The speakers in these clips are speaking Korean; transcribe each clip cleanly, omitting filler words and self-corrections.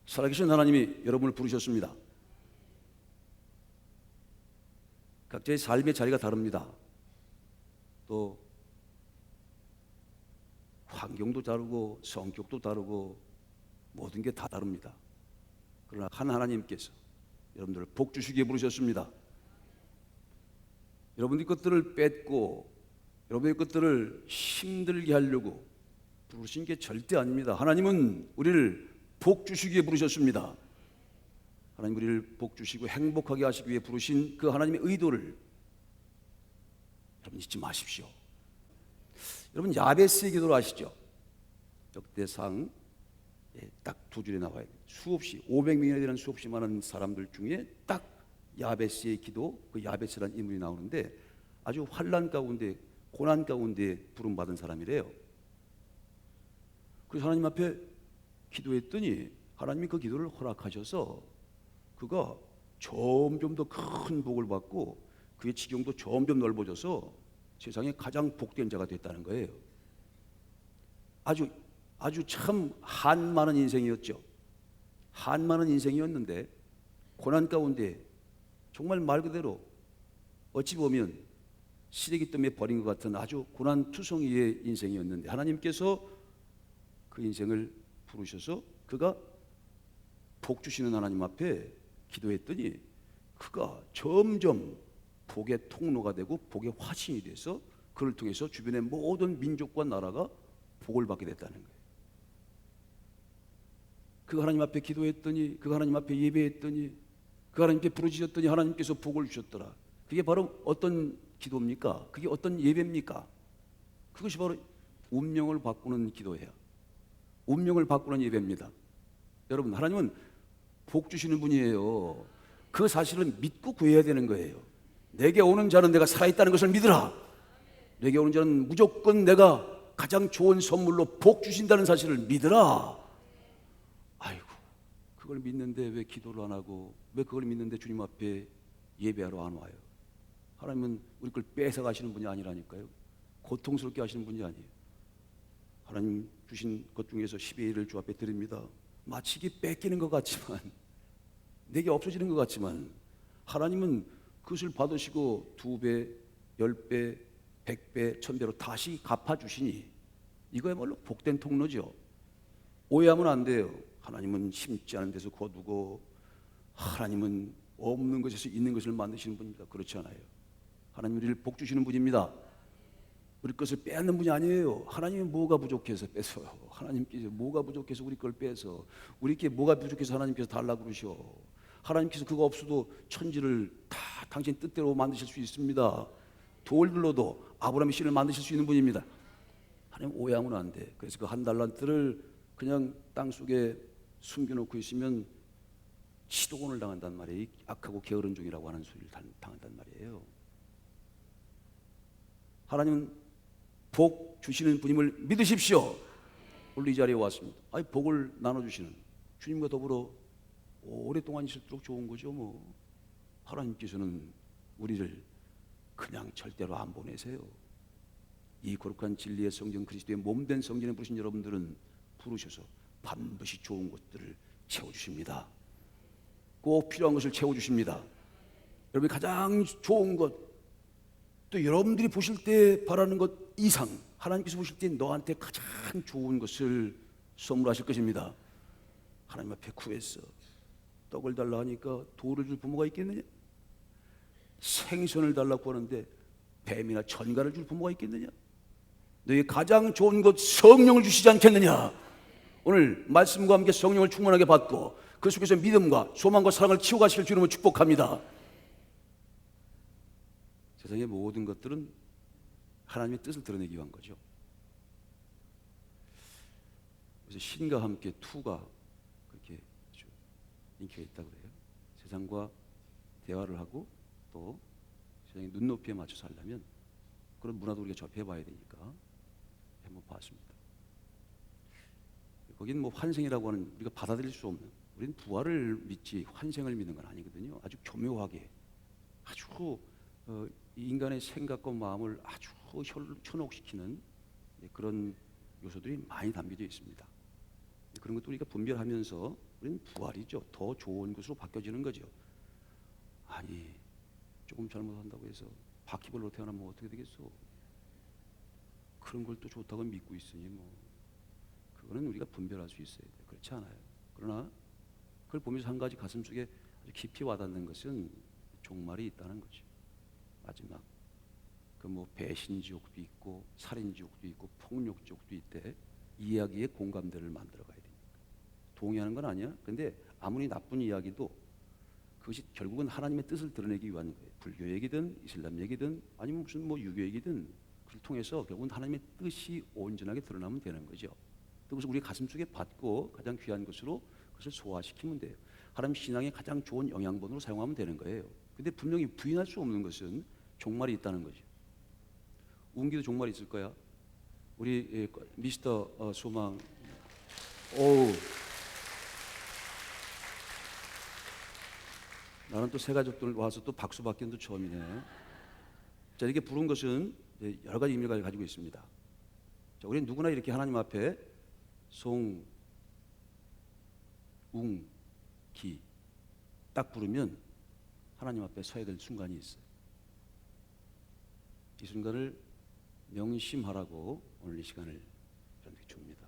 살아계신 하나님이 여러분을 부르셨습니다. 각자의 삶의 자리가 다릅니다. 또 환경도 다르고 성격도 다르고 모든 게 다 다릅니다. 그러나 한 하나님께서 여러분들을 복 주시기에 부르셨습니다. 여러분의 것들을 뺏고 여러분의 것들을 힘들게 하려고 부르신 게 절대 아닙니다. 하나님은 우리를 복 주시기에 부르셨습니다. 하나님 우리를 복 주시고 행복하게 하시기 위해 부르신 그 하나님의 의도를 여러분 잊지 마십시오. 여러분 야베스의 기도를 아시죠? 역대상 딱 두 줄에 나와요. 수없이 500명이나 되는 수없이 많은 사람들 중에 딱 야베스의 기도, 그 야베스라는 인물이 나오는데 아주 환난 가운데 고난 가운데 부름받은 사람이래요. 그래서 하나님 앞에 기도했더니 하나님이 그 기도를 허락하셔서 그가 점점 더 큰 복을 받고 그의 지경도 점점 넓어져서 세상에 가장 복된 자가 됐다는 거예요. 아주 참 한 많은 인생이었죠. 한 많은 인생이었는데 고난 가운데 정말 말 그대로 어찌 보면 시래기 때문에 버린 것 같은 아주 고난투성이의 인생이었는데 하나님께서 그 인생을 부르셔서 그가 복 주시는 하나님 앞에 기도했더니 그가 점점 복의 통로가 되고 복의 화신이 돼서 그를 통해서 주변의 모든 민족과 나라가 복을 받게 됐다는 거예요. 그 하나님 앞에 기도했더니 그 하나님 앞에 예배했더니 그 하나님께 부르짖었더니 하나님께서 복을 주셨더라. 그게 바로 어떤 기도입니까? 그게 어떤 예배입니까? 그것이 바로 운명을 바꾸는 기도예요. 운명을 바꾸는 예배입니다. 여러분 하나님은 복 주시는 분이에요. 그 사실을 믿고 구해야 되는 거예요. 내게 오는 자는 내가 살아있다는 것을 믿으라. 내게 오는 자는 무조건 내가 가장 좋은 선물로 복 주신다는 사실을 믿으라. 아이고 그걸 믿는데 왜 기도를 안 하고 왜 그걸 믿는데 주님 앞에 예배하러 안 와요? 하나님은 우리 걸 뺏어 가시는 분이 아니라니까요. 고통스럽게 하시는 분이 아니에요. 하나님 주신 것 중에서 10의 1을 주 앞에 드립니다. 마치 이게 뺏기는 것 같지만 내게 없어지는 것 같지만 하나님은 그것을 받으시고 2배, 10배, 100배, 1000배로 다시 갚아주시니 이거야말로 복된 통로죠. 오해하면 안 돼요. 하나님은 심지 않은 데서 거두고 하나님은 없는 것에서 있는 것을 만드시는 분입니다. 그렇지 않아요. 하나님 우리를 복 주시는 분입니다. 우리 것을 빼앗는 분이 아니에요. 하나님이 뭐가 부족해서 뺏어요. 하나님께서 뭐가 부족해서 우리 걸 빼서 우리께 뭐가 부족해서 하나님께서 달라고 그러셔. 하나님께서 그거 없어도 천지를 다 당신 뜻대로 만드실 수 있습니다. 돌들로도 아브라함의 씨를 만드실 수 있는 분입니다. 하나님 오해하면 안 돼. 그래서 그 한 달란트를 그냥 땅속에 숨겨놓고 있으면 치도곤을 당한단 말이에요. 악하고 게으른 종이라고 하는 소리를 당한단 말이에요. 하나님은 복 주시는 분임을 믿으십시오. 오늘 이 자리에 왔습니다. 아니 복을 나눠주시는 주님과 더불어 오랫동안 있을수록 좋은 거죠. 뭐 하나님께서는 우리를 그냥 절대로 안 보내세요. 이 거룩한 진리의 성전 그리스도의 몸된 성전에 부르신 여러분들은 부르셔서 반드시 좋은 것들을 채워주십니다. 꼭 필요한 것을 채워주십니다. 여러분이 가장 좋은 것, 또 여러분들이 보실 때 바라는 것 이상 하나님께서 보실 때 너한테 가장 좋은 것을 선물하실 것입니다. 하나님 앞에 구했어. 떡을 달라 하니까 돌을 줄 부모가 있겠느냐? 생선을 달라고 하는데 뱀이나 전갈을 줄 부모가 있겠느냐? 너희 가장 좋은 것 성령을 주시지 않겠느냐? 오늘 말씀과 함께 성령을 충만하게 받고 그 속에서 믿음과 소망과 사랑을 치워가실 주님을 축복합니다. 세상의 모든 것들은 하나님의 뜻을 드러내기 위한 거죠. 그래서 신과 함께 투가 그렇게 인기가 있다고 그래요. 세상과 대화를 하고 또 세상의 눈높이에 맞춰 살려면 그런 문화도 우리가 접해봐야 되니까 한번 봤습니다. 거긴 뭐 환생이라고 하는 우리가 받아들일 수 없는, 우리는 부활을 믿지 환생을 믿는 건 아니거든요. 아주 교묘하게 아주 인간의 생각과 마음을 아주 현혹시키는 그런 요소들이 많이 담겨져 있습니다. 그런 것도 우리가 분별하면서 우리는 부활이죠. 더 좋은 것으로 바뀌어지는 거죠. 아니 조금 잘못한다고 해서 바퀴벌로 태어나면 어떻게 되겠어? 그런 걸 또 좋다고 믿고 있으니 뭐 그거는 우리가 분별할 수 있어야 돼. 그렇지 않아요. 그러나 그걸 보면서 한 가지 가슴속에 아주 깊이 와닿는 것은 종말이 있다는 거죠. 마지막 그 뭐 배신지옥도 있고 살인지옥도 있고 폭력지옥도 있대. 이야기의 공감대를 만들어 가야 되니까. 동의하는 건 아니야. 근데 아무리 나쁜 이야기도 그것이 결국은 하나님의 뜻을 드러내기 위한 거예요. 불교 얘기든 이슬람 얘기든 아니면 무슨 뭐 유교 얘기든 그걸 통해서 결국은 하나님의 뜻이 온전하게 드러나면 되는 거죠. 그것을 우리 가슴속에 받고 가장 귀한 것으로 그것을 소화시키면 돼요. 하나님 신앙의 가장 좋은 영양분으로 사용하면 되는 거예요. 근데 분명히 부인할 수 없는 것은 종말이 있다는 거죠. 운기도 종말이 있을 거야. 우리 미스터 소망, 오, 나는 또 새 가족들 와서 또 박수 받기는 또 처음이네. 자, 이렇게 부른 것은 여러 가지 의미를 가지고 있습니다. 자, 우리는 누구나 이렇게 하나님 앞에 송, 웅, 기 딱 부르면 하나님 앞에 서야 될 순간이 있어요. 이 순간을 명심하라고 오늘 이 시간을 저한테 줍니다.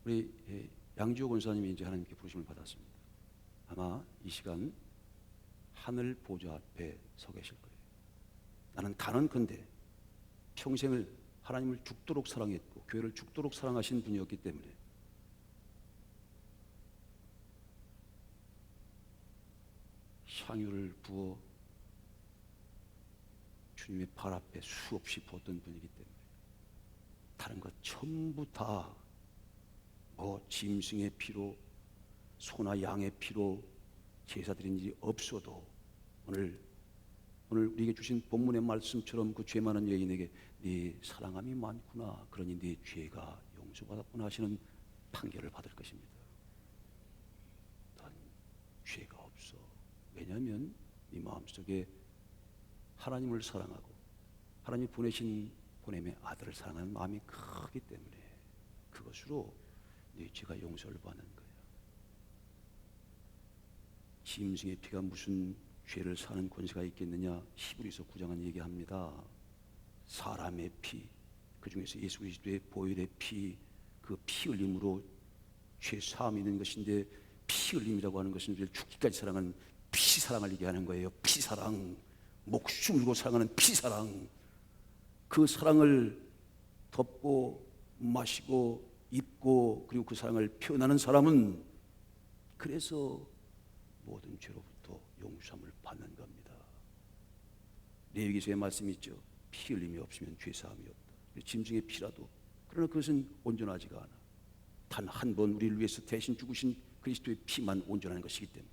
우리 양지호 권사님이 이제 하나님께 부르심을 받았습니다. 아마 이 시간 하늘 보좌 앞에 서 계실 거예요. 나는 단언컨대 평생을 하나님을 죽도록 사랑했고 교회를 죽도록 사랑하신 분이었기 때문에 향유를 부어 주님의 발 앞에 수없이 부었던 분이기 때문에 다른 것 전부 다 뭐 짐승의 피로 소나 양의 피로 제사 드린 일이 없어도 오늘 우리에게 주신 본문의 말씀처럼 그 죄 많은 여인에게 네 사랑함이 많구나, 그러니 네 죄가 용서받았구나 하시는 판결을 받을 것입니다. 넌 죄가 없어. 왜냐하면 네 마음속에 하나님을 사랑하고 하나님이 보냄의 아들을 사랑하는 마음이 크기 때문에 그것으로 네 죄가 용서를 받는 거야. 짐승의 피가 무슨 죄를 사는 권세가 있겠느냐? 히브리서 9장은 얘기합니다. 사람의 피, 그 중에서 예수 그리스도의 보혈의 피, 그 피 흘림으로 죄 사함이 있는 것인데 피 흘림이라고 하는 것은 우리를 죽기까지 사랑하는 피 사랑을 얘기하는 거예요. 피 사랑, 목숨 걸고 사랑하는 피 사랑. 그 사랑을 덮고 마시고 입고 그리고 그 사랑을 표현하는 사람은 그래서 모든 죄로부터 용서함을 받는 겁니다. 레위기서의 말씀이 있죠. 피 흘림이 없으면 죄 사함이 없다. 짐승의 피라도 그러나 그것은 온전하지가 않아. 단 한 번 우리를 위해서 대신 죽으신 그리스도의 피만 온전한 것이기 때문에.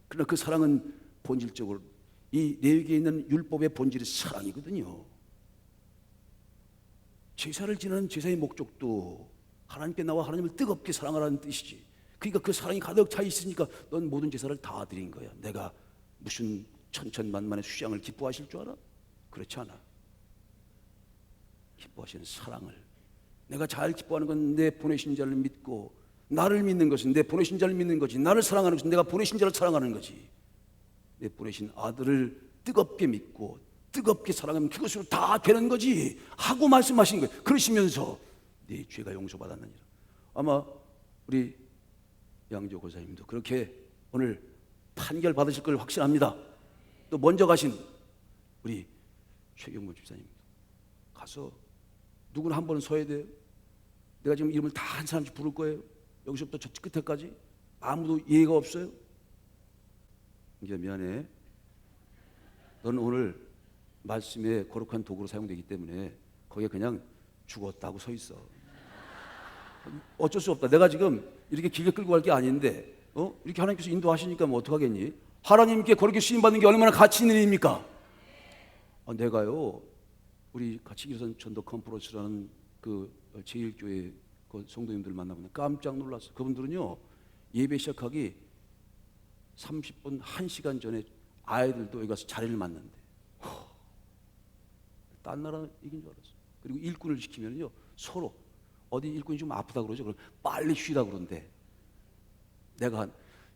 그러나 그 사랑은 본질적으로 이 레위기에 있는 율법의 본질이 사랑이거든요. 제사를 지내는 제사의 목적도 하나님께 나와 하나님을 뜨겁게 사랑하라는 뜻이지. 그러니까 그 사랑이 가득 차 있으니까 넌 모든 제사를 다 드린 거야. 내가 무슨 천천만만의 수양을 기뻐하실 줄 알아? 그렇지 않아. 기뻐하시는 사랑을, 내가 잘 기뻐하는 건 내 보내신 자를 믿고, 나를 믿는 것은 내 보내신 자를 믿는 거지. 나를 사랑하는 것은 내가 보내신 자를 사랑하는 거지. 내 보내신 아들을 뜨겁게 믿고 뜨겁게 사랑하면 그것으로 다 되는 거지 하고 말씀하신 거예요. 그러시면서 네 죄가 용서받았느니라. 아마 우리 양조 권사님도 그렇게 오늘 판결 받으실 걸 확신합니다. 또 먼저 가신 우리 최경모 집사님도 가서 누구나 한 번은 서야 돼요. 내가 지금 이름을 다 한 사람씩 부를 거예요. 여기서부터 저 끝에까지 아무도 예의가 없어요. 이제 미안해. 넌 오늘 말씀에 거룩한 도구로 사용되기 때문에 거기에 그냥 죽었다고 서 있어. 어쩔 수 없다. 내가 지금 이렇게 길게 끌고 갈 게 아닌데 이렇게 하나님께서 인도하시니까 뭐 어떡하겠니? 하나님께 거룩히 쓰임받는 게 얼마나 가치 있는 일입니까? 내가요 우리 같이 일어선 전도 컨퍼런스라는 그 제1교회 그 성도님들 만나보면 깜짝 놀랐어. 그분들은요 예배 시작하기 30분 1시간 전에 아이들도 여기 가서 자리를 맞는데 딴 나라 이긴 줄 알았어. 그리고 일꾼을 시키면요 서로 어디 일꾼이 좀 아프다 그러죠. 그럼 빨리 쉬다 그런데 내가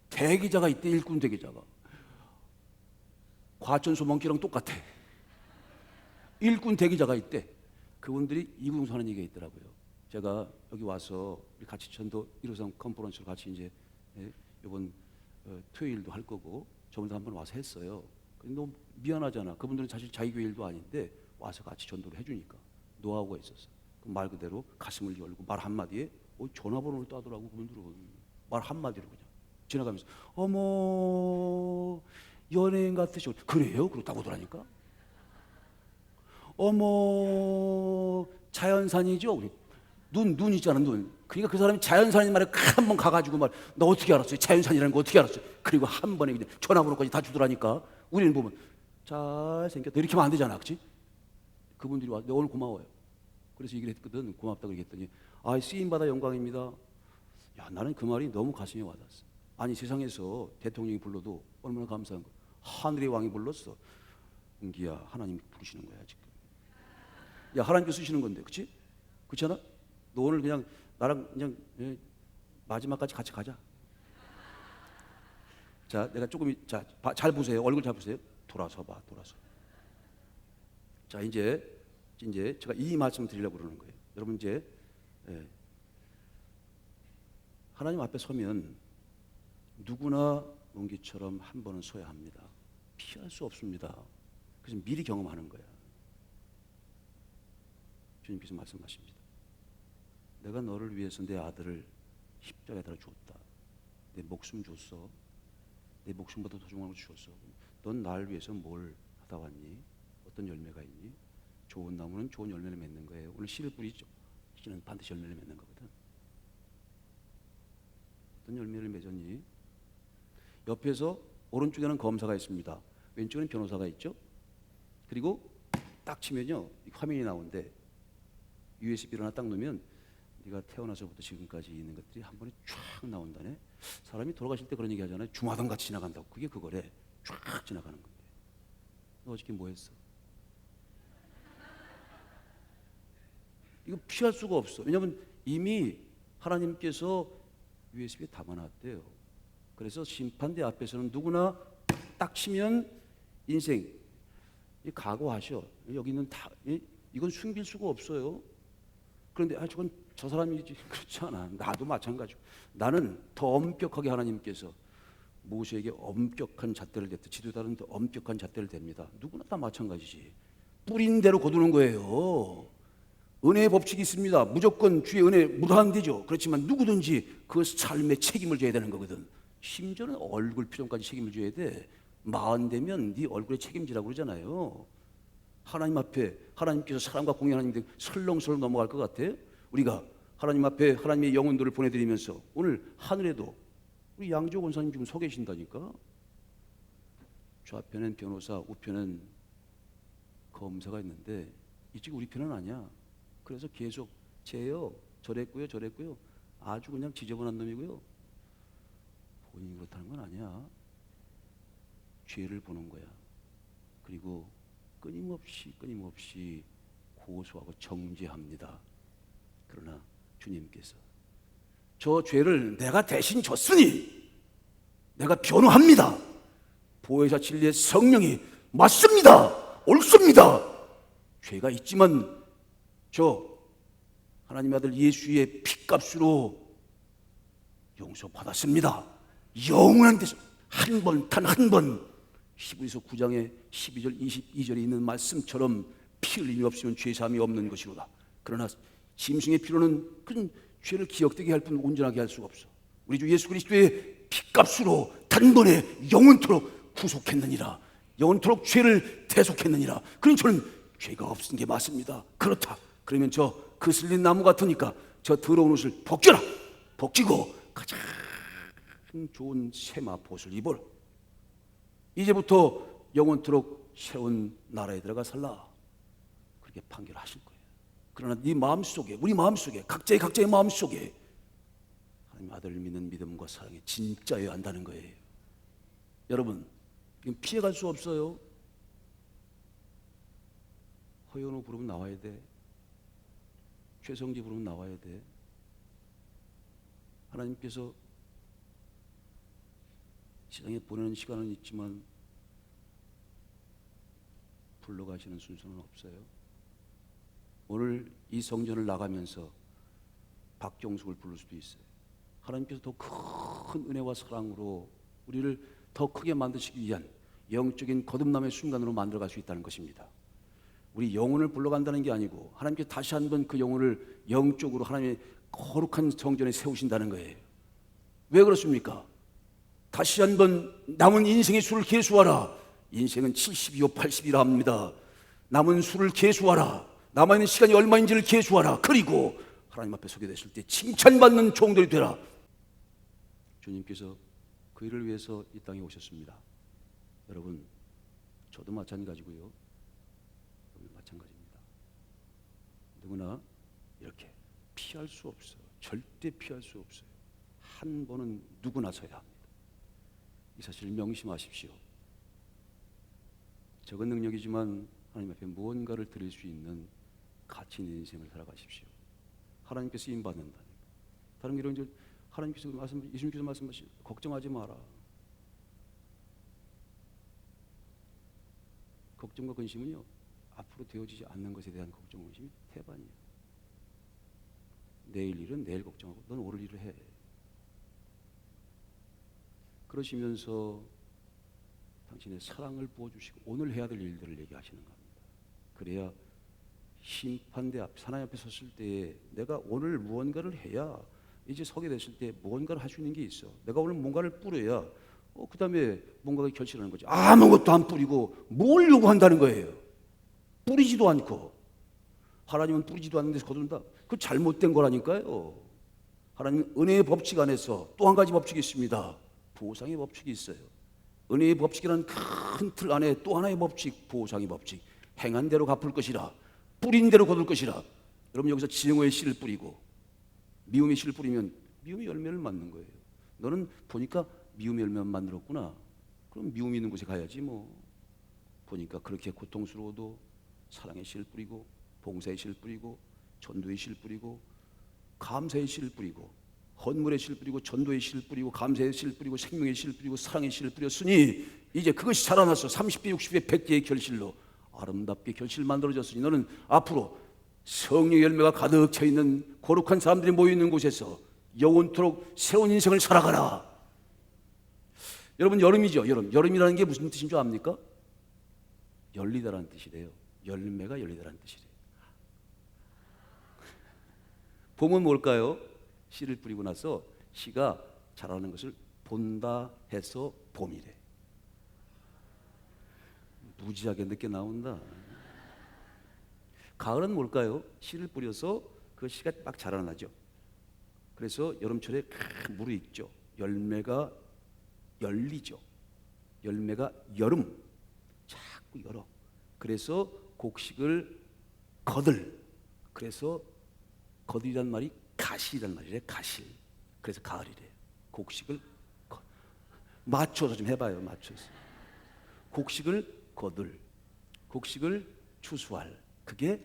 대기자가 있대. 일꾼 대기자가 과천 소망기랑 똑같아. 일꾼 대기자가 있대. 그분들이 이구동성 하는 얘기가 있더라고요. 제가 여기 와서 우리 같이 전도 1호선 컨퍼런스를 같이 이제 이번 토요일도 할 거고 저번에 한번 와서 했어요. 근데 너무 미안하잖아. 그분들은 사실 자기 교회 일도 아닌데 와서 같이 전도를 해주니까 노하우가 있었어. 말 그대로 가슴을 열고 말 한마디에 전화번호를 따더라고. 그분들은 말 한마디로 그냥 지나가면서 어머 연예인 같으셔. 그래요? 그렇다고 하더라니까. 어머 자연산이죠. 눈 있잖아. 눈. 그러니까 그 사람이 자연산인 말에 한 번 가가지고 말 너 어떻게 알았어요? 자연산이라는 거 어떻게 알았어요? 그리고 한 번에 그냥 전화번호까지 다 주더라니까. 우리는 보면 잘생겼다 이렇게 하면 안 되잖아. 그렇지? 그분들이 와 오늘 고마워요. 그래서 얘기를 했거든. 고맙다고 얘기했더니 쓰임받아 영광입니다. 야, 나는 그 말이 너무 가슴에 와닿았어. 아니 세상에서 대통령이 불러도 얼마나 감사한 거야. 하늘의 왕이 불렀어. 은기야 하나님 부르시는 거야 지금. 야 하나님께서 쓰시는 건데 그렇지? 그렇지 않아? 너 오늘 그냥 나랑 그냥 마지막까지 같이 가자. 자 내가 조금 잘 보세요. 얼굴 잘 보세요. 돌아서 봐. 돌아서. 자 이제 제가 이 말씀을 드리려고 그러는 거예요. 여러분 이제 하나님 앞에 서면 누구나 문기처럼 한 번은 서야 합니다. 피할 수 없습니다. 그래서 미리 경험하는 거야. 주님께서 말씀하십니다. 내가 너를 위해서 내 아들을 십자가에 달아 주었다. 내 목숨 줬어. 내 목숨보다 더 중요한 걸 주었어. 넌 날 위해서 뭘 하다 왔니? 어떤 열매가 있니? 좋은 나무는 좋은 열매를 맺는 거예요. 오늘 씨를 뿌리죠. 씨는 반드시 열매를 맺는 거거든. 어떤 열매를 맺었니? 옆에서 오른쪽에는 검사가 있습니다. 왼쪽에는 변호사가 있죠. 그리고 딱 치면요 화면이 나오는데 USB를 하나 딱 넣으면 네가 태어나서부터 지금까지 있는 것들이 한 번에 쫙 나온다네. 사람이 돌아가실 때 그런 얘기 하잖아요. 주마등 같이 지나간다고. 그게 그거래. 쫙 지나가는 건데. 너 어저께 뭐 했어? 이거 피할 수가 없어. 왜냐하면 이미 하나님께서 USB에 담아놨대요. 그래서 심판대 앞에서는 누구나 딱 치면 인생 각오하셔. 여기는 다 이건 숨길 수가 없어요. 그런데 저건 저 사람이지. 그렇지 않아. 나도 마찬가지고. 나는 더 엄격하게 하나님께서 모세에게 엄격한 잣대를 댔듯 지도자는 더 엄격한 잣대를 댑니다. 누구나 다 마찬가지지. 뿌린 대로 거두는 거예요. 은혜의 법칙이 있습니다. 무조건 주의 은혜 무한대죠. 그렇지만 누구든지 그 삶에 책임을 져야 되는 거거든. 심지어는 얼굴 표정까지 책임을 져야 돼. 마흔 되면 네 얼굴에 책임지라고 그러잖아요. 하나님 앞에 하나님께서 사람과 공연하는데 설렁설렁 넘어갈 것 같아? 우리가 하나님 앞에 하나님의 영혼들을 보내드리면서 오늘 하늘에도 우리 양조 권사님 지금 서 계신다니까. 좌편엔 변호사, 우편엔 검사가 있는데 이쪽 우리 편은 아니야. 그래서 계속 쟤요 저랬고요 아주 그냥 지저분한 놈이고요. 본인이 그렇다는 건 아니야. 죄를 보는 거야. 그리고 끊임없이 고소하고 정죄합니다. 그러나 주님께서 저 죄를 내가 대신 졌으니 내가 변호합니다. 보혜사 진리의 성령이 맞습니다. 옳습니다. 죄가 있지만 저 하나님의 아들 예수의 피값으로 용서받았습니다. 영원한 데서 단 한 번 히브리서 9장의 12절 22절에 있는 말씀처럼 피 흘림이 없으면 죄사함이 없는 것이로다. 그러나 짐승의 피로는 그 죄를 기억되게 할 뿐 온전하게 할 수가 없어. 우리 주 예수 그리스도의 피값으로 단번에 영원토록 구속했느니라. 영원토록 죄를 대속했느니라. 그러니 저는 죄가 없은 게 맞습니다. 그렇다. 그러면 저 거슬린 나무 같으니까 저 더러운 옷을 벗겨라. 벗기고 가장 좋은 세마포옷을 입어라. 이제부터 영원토록 새로운 나라에 들어가 살라. 그렇게 판결하실 거예요. 그러나 네 마음속에, 우리 마음속에, 각자의 마음속에 하나님 아들을 믿는 믿음과 사랑이 진짜여야 한다는 거예요. 여러분, 이건 피해갈 수 없어요. 허연호 부르면 나와야 돼. 최성지 부르면 나와야 돼. 하나님께서 세상에 보내는 시간은 있지만 불러가시는 순서는 없어요. 오늘 이 성전을 나가면서 박경숙을 부를 수도 있어요. 하나님께서 더 큰 은혜와 사랑으로 우리를 더 크게 만드시기 위한 영적인 거듭남의 순간으로 만들어갈 수 있다는 것입니다. 우리 영혼을 불러간다는 게 아니고 하나님께서 다시 한번 그 영혼을 영적으로 하나님의 거룩한 성전에 세우신다는 거예요. 왜 그렇습니까? 다시 한번 남은 인생의 수를 계수하라. 인생은 70이요 80이라 합니다. 남은 수를 계수하라. 남아있는 시간이 얼마인지를 계수하라. 그리고 하나님 앞에 서게 됐을 때 칭찬받는 종들이 되라. 주님께서 그 일을 위해서 이 땅에 오셨습니다. 여러분, 저도 마찬가지고요. 여러분 마찬가지입니다. 누구나 이렇게 피할 수 없어요. 절대 피할 수 없어요. 한 번은 누구나 서야 합니다. 이 사실을 명심하십시오. 적은 능력이지만 하나님 앞에 무언가를 드릴 수 있는 가치 있는 인생을 살아가십시오. 하나님께 쓰임 받는다니까. 다른 이런 하나님께서 예수님께서 말씀하신 걱정하지 마라. 걱정과 근심은요, 앞으로 되어지지 않는 것에 대한 걱정과 근심이 태반이에요. 내일 일은 내일 걱정하고 넌 오늘 일을 해. 그러시면서 당신의 사랑을 부어주시고 오늘 해야 될 일들을 얘기하시는 겁니다. 그래야 심판대 앞, 하나님 앞에 섰을 때에 내가 오늘 무언가를 해야 이제 서게 됐을 때 무언가를 할 수 있는 게 있어. 내가 오늘 뭔가를 뿌려야 그 다음에 뭔가가 결실하는 거지. 아무것도 안 뿌리고 뭘 요구한다는 거예요. 뿌리지도 않고. 하나님은 뿌리지도 않는 데서 거둔다. 그 잘못된 거라니까요. 하나님은 은혜의 법칙 안에서 또 한 가지 법칙이 있습니다. 보상의 법칙이 있어요. 은혜의 법칙이라는 큰 틀 안에 또 하나의 법칙, 보상의 법칙. 행한 대로 갚을 것이라. 뿌린 대로 거둘 것이라. 여러분 여기서 지영의 씨를 뿌리고 미움의 씨를 뿌리면 미움의 열매를 맞는 거예요. 너는 보니까 미움의 열매만 만들었구나. 그럼 미움이 있는 곳에 가야지 뭐. 보니까 그렇게 고통스러워도 사랑의 씨를 뿌리고 봉사의 씨를 뿌리고 전도의 씨를 뿌리고 감사의 씨를 뿌리고 헌물의 씨를 뿌리고 전도의 씨를 뿌리고 감사의 씨를 뿌리고 생명의 씨를 뿌리고 사랑의 씨를 뿌렸으니 이제 그것이 자라나서 30배 60배 100개의 결실로 아름답게 결실 만들어졌으니 너는 앞으로 성령의 열매가 가득 차 있는 거룩한 사람들이 모여 있는 곳에서 영원토록 새로운 인생을 살아가라. 여러분 여름이죠. 여름이라는 게 무슨 뜻인 줄 압니까? 열리다라는 뜻이래요. 열매가 열리다라는 뜻이래요. 봄은 뭘까요? 씨를 뿌리고 나서 씨가 자라는 것을 본다 해서 봄이래. 무지하게 늦게 나온다. 가을은 뭘까요? 씨를 뿌려서 그 씨가 막 자라나죠. 그래서 여름철에 물이 있죠. 열매가 열리죠. 열매가 여름 자꾸 열어. 그래서 곡식을 거들. 그래서 거들이란 말이 가실이란 말이래. 가실. 그래서 가을이래. 곡식을 맞춰서 좀 해봐요. 맞춰서. 곡식을 거들. 곡식을 추수할. 그게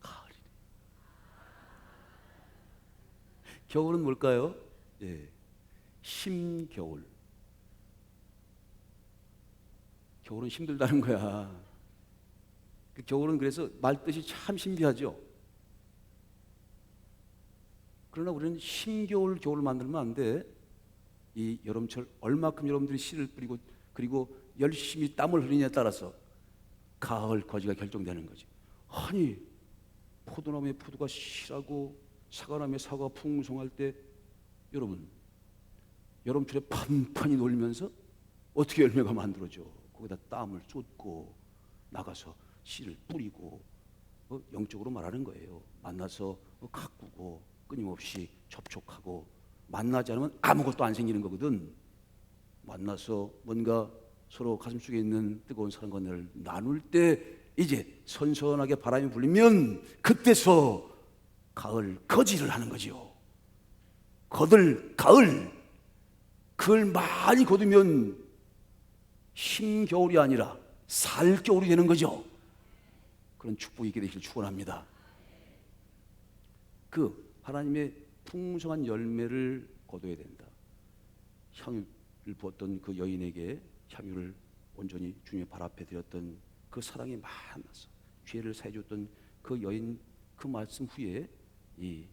가을이래. 겨울은 뭘까요? 예, 심겨울. 겨울은 힘들다는 거야. 그 겨울은 그래서 말뜻이 참 신비하죠. 그러나 우리는 심겨울 겨울을 만들면 안 돼. 이 여름철 얼마큼 여러분들이 씨를 뿌리고 그리고 열심히 땀을 흘리냐에 따라서 가을 거지가 결정되는 거지. 아니 포도나무에 포도가 실하고 사과나무에 사과가 풍성할 때 여러분 여름철에 판판히 놀면서 어떻게 열매가 만들어져? 거기다 땀을 쏟고 나가서 씨를 뿌리고 영적으로 말하는 거예요. 만나서 가꾸고 끊임없이 접촉하고 만나지 않으면 아무것도 안 생기는 거거든. 만나서 뭔가 서로 가슴속에 있는 뜨거운 사랑과 은혜를 나눌 때 이제 선선하게 바람이 불리면 그때서 가을 거지를 하는 거지요. 거들 가을. 그걸 많이 거두면 힘겨울이 아니라 살겨울이 되는 거죠. 그런 축복이 있게 되시길 축원합니다. 그 하나님의 풍성한 열매를 거둬야 된다. 향유를 부었던 그 여인에게 향유를 온전히 주님의 발 앞에 드렸던 그 사랑이 만나서 죄를 사해줬던 그 여인, 그 말씀 후에 이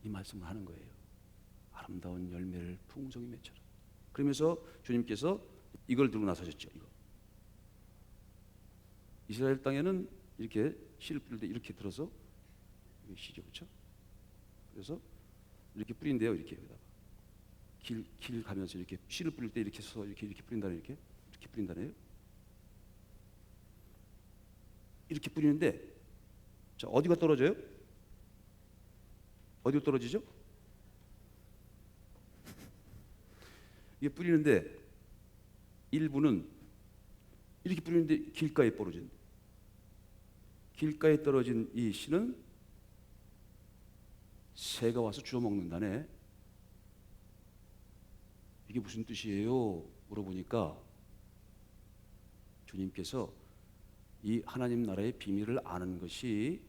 말씀을 하는 거예요. 아름다운 열매를 풍성히 맺혀라. 그러면서 주님께서 이걸 들고 나서셨죠. 이거. 이스라엘 땅에는 이렇게 씨를 뿌릴 때 이렇게 들어서 이게 씨죠, 그렇죠? 그래서 이렇게 뿌린대요. 이렇게 여기다가 길 가면서 이렇게 씨를 뿌릴 때 이렇게 서서 이렇게 뿌린다는 이렇게 뿌린다네요. 이렇게 뿌리는데 자, 어디가 떨어져요? 어디로 떨어지죠? 이게 뿌리는데 일부는 이렇게 뿌리는데 길가에 떨어진, 길가에 떨어진 이 씨는 새가 와서 주워 먹는다네. 이게 무슨 뜻이에요? 물어보니까 주님께서 이 하나님 나라의 비밀을 아는 것이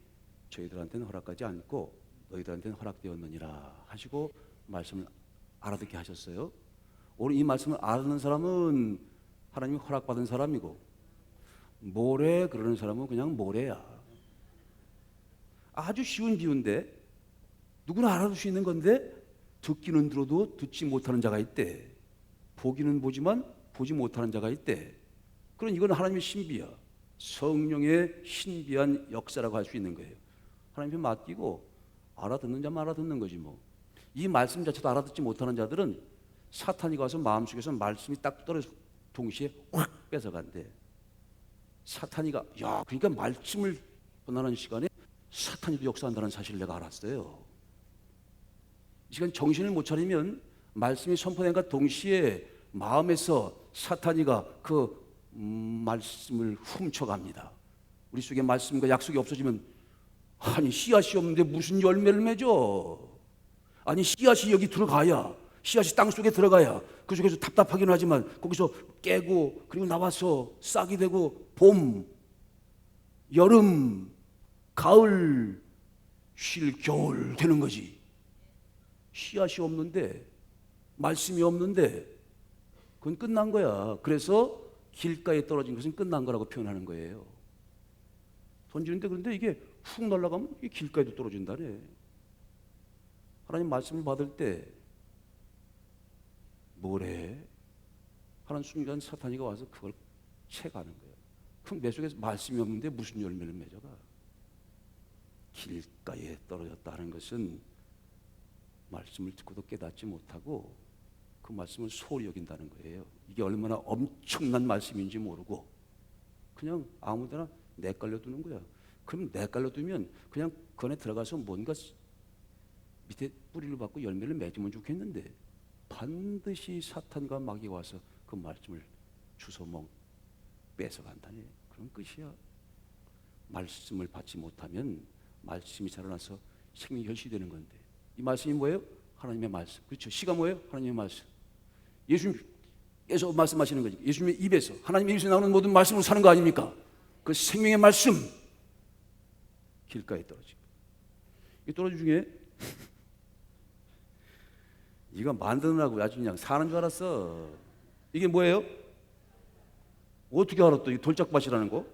저희들한테는 허락하지 않고 너희들한테는 허락되었느니라 하시고 말씀을 알아듣게 하셨어요. 오늘 이 말씀을 알아듣는 사람은 하나님이 허락받은 사람이고, 모래 그러는 사람은 그냥 모래야. 아주 쉬운 비유인데 누구나 알아들 수 있는 건데 듣기는 들어도 듣지 못하는 자가 있대. 보기는 보지만 보지 못하는 자가 있대. 그럼 이건 하나님의 신비야. 성령의 신비한 역사라고 할 수 있는 거예요. 하나님께 맡기고 알아듣는 자만 알아듣는 거지 뭐. 이 말씀 자체도 알아듣지 못하는 자들은 사탄이 가서 마음속에서 말씀이 딱 떨어져 동시에 확 뺏어간대. 사탄이 그러니까 말씀을 전하는 시간에 사탄이도 역사한다는 사실을 내가 알았어요. 이 시간 정신을 못 차리면 말씀이 선포된과 동시에 마음에서 사탄이가 그 말씀을 훔쳐갑니다. 우리 속에 말씀과 약속이 없어지면 아니 씨앗이 없는데 무슨 열매를 맺어? 아니 씨앗이 여기 들어가야, 씨앗이 땅 속에 들어가야 그 속에서 답답하긴 하지만 거기서 깨고 그리고 나와서 싹이 되고 봄, 여름, 가을, 쉴 겨울 되는 거지. 씨앗이 없는데, 말씀이 없는데 그건 끝난 거야. 그래서 길가에 떨어진 것은 끝난 거라고 표현하는 거예요. 던지는데 그런데 이게 훅 날아가면 이게 길가에도 떨어진다네. 하나님 말씀을 받을 때 뭐래? 하는 순간 사탄이가 와서 그걸 채가는 거예요. 그럼 내 속에 말씀이 없는데 무슨 열매를 맺어가? 길가에 떨어졌다는 것은 말씀을 듣고도 깨닫지 못하고 그 말씀을 소홀히 여긴다는 거예요. 이게 얼마나 엄청난 말씀인지 모르고 그냥 아무데나 내깔려 두는 거야. 그럼 내깔려 두면 그냥 그 안에 들어가서 뭔가 밑에 뿌리를 받고 열매를 맺으면 좋겠는데 반드시 사탄과 마귀가 와서 그 말씀을 주워먹 뺏어간다니. 그런 끝이야. 말씀을 받지 못하면 말씀이 자라나서 생명이 결실되는 건데 이 말씀이 뭐예요? 하나님의 말씀. 그렇죠. 시가 뭐예요? 하나님의 말씀. 예수님께서 말씀하시는 거지. 예수님의 입에서, 하나님의 입에서 나오는 모든 말씀으로 사는 거 아닙니까? 그 생명의 말씀 길가에 떨어지고, 이 떨어진 중에 이거 만드느라고 아주 그냥 사는 줄 알았어. 이게 뭐예요? 어떻게 알았어? 이 돌짝밭이라는 거?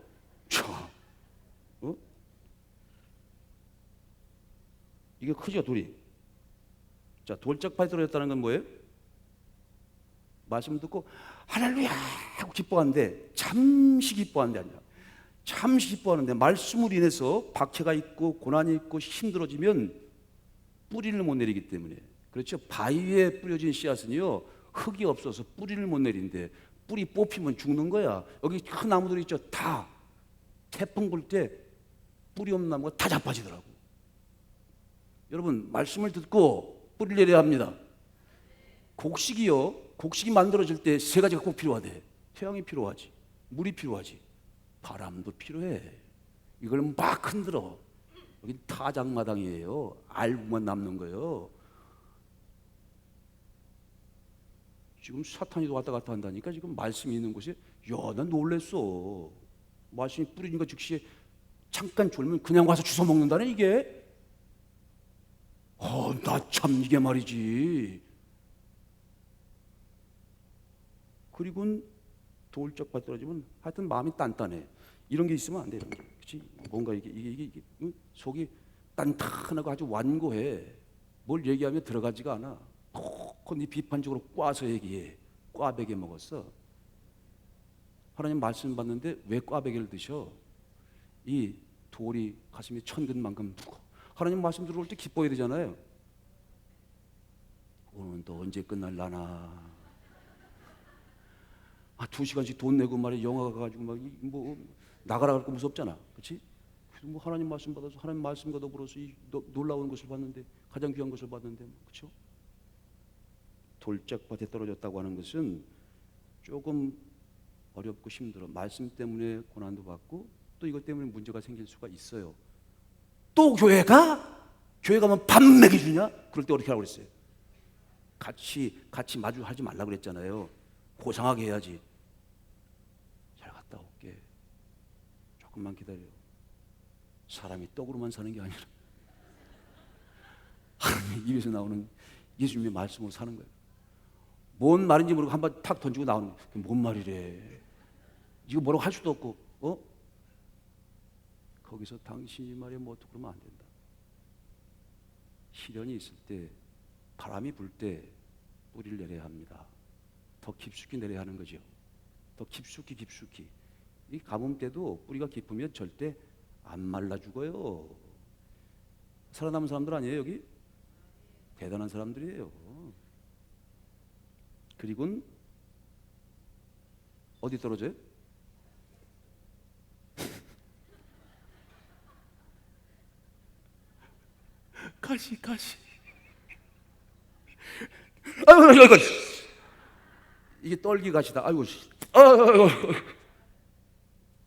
이게 크죠, 돌이. 자, 돌짝밭이 떨어졌다는 건 뭐예요? 말씀 듣고 할렐루야 하고 기뻐하는데 잠시 기뻐하는 게 아니라 잠시 기뻐하는데 말씀으로 인해서 박해가 있고 고난이 있고 힘들어지면 뿌리를 못 내리기 때문에. 그렇죠. 바위에 뿌려진 씨앗은요 흙이 없어서 뿌리를 못 내린대. 뿌리 뽑히면 죽는 거야. 여기 큰 나무들 있죠. 다 태풍 불 때 뿌리 없는 나무가 다 자빠지더라고. 여러분 말씀을 듣고 뿌리를 내려야 합니다. 곡식이 만들어질 때 세 가지가 꼭 필요하대. 태양이 필요하지, 물이 필요하지, 바람도 필요해. 이걸 막 흔들어. 여기 타작마당이에요. 알부만 남는 거예요. 지금 사탄이도 왔다 갔다 한다니까. 지금 말씀이 있는 곳에 난 놀랬어. 말씀이 뿌리니까 즉시 잠깐 졸면 그냥 와서 주워 먹는다네. 이게 나 참 이게 말이지. 그리고는 돌짝밭 떨어지면 하여튼 마음이 단단해. 이런 게 있으면 안 돼. 그렇지? 뭔가 이게 속이 단단하고 아주 완고해. 뭘 얘기하면 들어가지가 않아. 꼭 네 비판적으로 꽈서 얘기해. 꽈배기 먹었어. 하나님 말씀 받는데 왜 꽈배기를 드셔? 이 돌이 가슴이 천근만큼 무거. 하나님 말씀 들어올 때 기뻐야 되잖아요. 오늘은 또 언제 끝날라나. 2시간씩 돈 내고 말이야 영화 가가지고 뭐 나가라 할 거 무섭잖아, 그렇지? 뭐 하나님 말씀 받아서 하나님 말씀과 더불어서 이 놀라운 것을 봤는데 가장 귀한 것을 봤는데, 그렇죠? 돌짝밭에 떨어졌다고 하는 것은 조금 어렵고 힘들어. 말씀 때문에 고난도 받고 또 이것 때문에 문제가 생길 수가 있어요. 또 교회 가면 밥 먹여주냐? 그럴 때 어떻게 하라고 그랬어요? 같이 마주하지 말라 그랬잖아요. 고상하게 해야지. 잘 갔다 올게. 조금만 기다려. 사람이 떡으로만 사는 게 아니라 하나님의 입에서 나오는 예수님의 말씀으로 사는 거예요. 뭔 말인지 모르고 한번 탁 던지고 나오는 거예요. 뭔 말이래. 이거 뭐라고 할 수도 없고, 거기서 당신이 말이야 뭐 어떻게 그러면 안 된다. 시련이 있을 때, 바람이 불 때 뿌리를 내려야 합니다. 더 깊숙이 내려야 하는 거죠. 더 깊숙이. 이 가뭄 때도 뿌리가 깊으면 절대 안 말라 죽어요. 살아남은 사람들 아니에요, 여기? 대단한 사람들이에요. 그리고는 어디 떨어져요? 가시. 아이고. 이게 떨기 가시다. 아이고.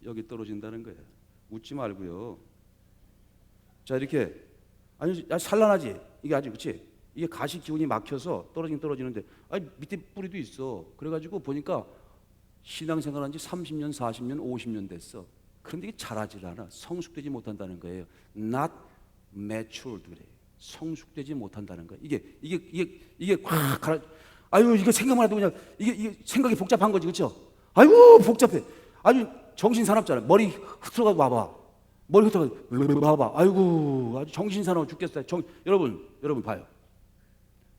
여기 떨어진다는 거예요. 웃지 말고요. 자, 이렇게 아니 산란하지. 이게 아주, 그렇지? 이게 가시 기운이 막혀서 떨어지는데 밑에 뿌리도 있어. 그래가지고 보니까 신앙생활한 지 30년, 40년, 50년 됐어. 그런데 이게 자라질 않아. 성숙되지 못한다는 거예요. Not matured 그래. 성숙되지 못한다는 거예요. 이게 확 가라. 아유, 이거 생각만 해도 그냥 이게 생각이 복잡한 거지, 그렇죠? 아유, 복잡해. 아주 정신 사납잖아. 머리 흐트러가고 봐봐. 머리 흐트러가고 봐봐. 아이고, 아주 정신 사나워 죽겠어요. 여러분 봐요.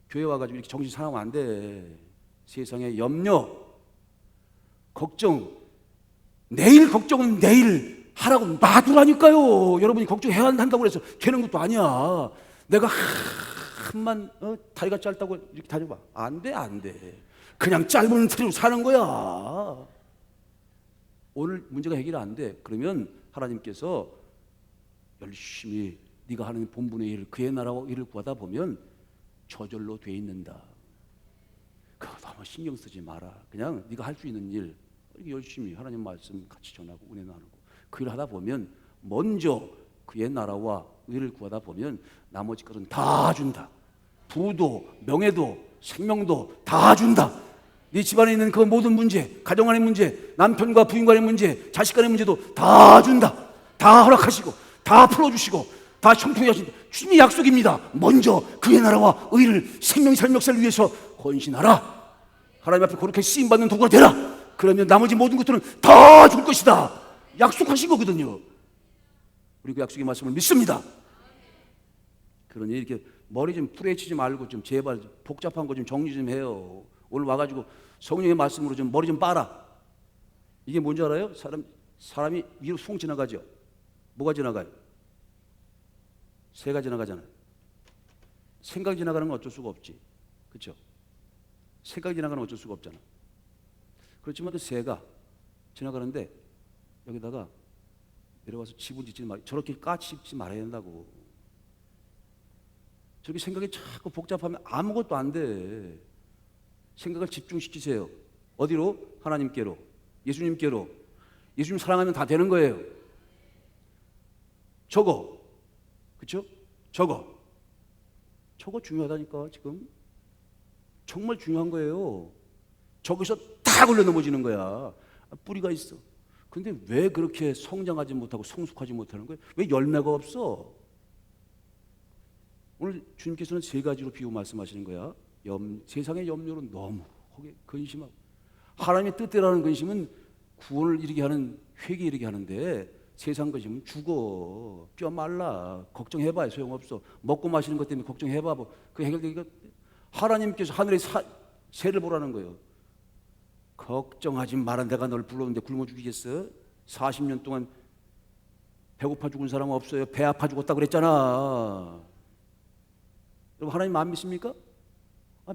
교회 와가지고 이렇게 정신 사나우면 안 돼. 세상에 염려, 걱정, 내일 걱정은 내일 하라고 놔두라니까요. 여러분이 걱정해야 한다고 그래서 되는 것도 아니야. 내가 한만 다리가 짧다고 이렇게 다녀봐. 안 돼. 그냥 짧은 틀로 사는 거야. 오늘 문제가 해결이 안 돼. 그러면 하나님께서 열심히 네가 하는 본분의 일, 그의 나라와 일을 구하다 보면 저절로 돼 있는다. 그거 너무 신경 쓰지 마라. 그냥 네가 할 수 있는 일 열심히 하나님 말씀 같이 전하고 은혜 나누고 그 일 하다 보면 먼저 그의 나라와 의를 구하다 보면 나머지 것은 다 준다. 부도, 명예도, 생명도 다 준다. 네 집안에 있는 그 모든 문제, 가정 안의 문제, 남편과 부인 간의 문제, 자식 간의 문제도 다 준다. 다 허락하시고 다 풀어주시고 다 형통해 하신다. 주님의 약속입니다. 먼저 그의 나라와 의를 생명 삶 역사를 위해서 헌신하라. 하나님 앞에 그렇게 쓰임받는 도구가 되라. 그러면 나머지 모든 것들은 다 줄 것이다. 약속하신 거거든요. 우리 그 약속의 말씀을 믿습니다. 그러니 이렇게 머리 좀 풀어헤치지 말고 좀 제발 복잡한 거 좀 정리 좀 해요. 오늘 와가지고 성령의 말씀으로 좀 머리 좀 빨아. 이게 뭔지 알아요? 사람이 위로 숭 지나가죠. 뭐가 지나가요? 새가 지나가잖아요. 생각이 지나가는 건 어쩔 수가 없지. 그렇죠? 생각이 지나가는 건 어쩔 수가 없잖아. 그렇지만 그 새가 지나가는데 여기다가 내려와서 지분 짓지 말, 저렇게 까치 짓지 말아야 된다고. 저렇게 생각이 자꾸 복잡하면 아무것도 안 돼. 생각을 집중시키세요. 어디로? 하나님께로, 예수님께로. 예수님 사랑하면 다 되는 거예요. 저거, 그렇죠? 저거 중요하다니까. 지금 정말 중요한 거예요. 저기서 다 걸려 넘어지는 거야. 뿌리가 있어. 근데 왜 그렇게 성장하지 못하고 성숙하지 못하는 거예요? 왜 열매가 없어? 오늘 주님께서는 세 가지로 비유 말씀하시는 거야. 세상의 염려는 너무 거기에 근심하고, 하나님의 뜻대로라는 근심은 구원을 이루게 하는, 회개 이루게 하는데, 세상 근심은 죽어, 뼈 말라, 걱정해봐야 소용없어. 먹고 마시는 것 때문에 걱정해봐, 그 해결되기가. 하나님께서 하늘의 새를 보라는 거예요. 걱정하지 마라, 내가 널 불렀는데 굶어 죽이겠어? 40년 동안 배고파 죽은 사람 없어요. 배 아파 죽었다고 그랬잖아. 여러분, 하나님 안 믿습니까?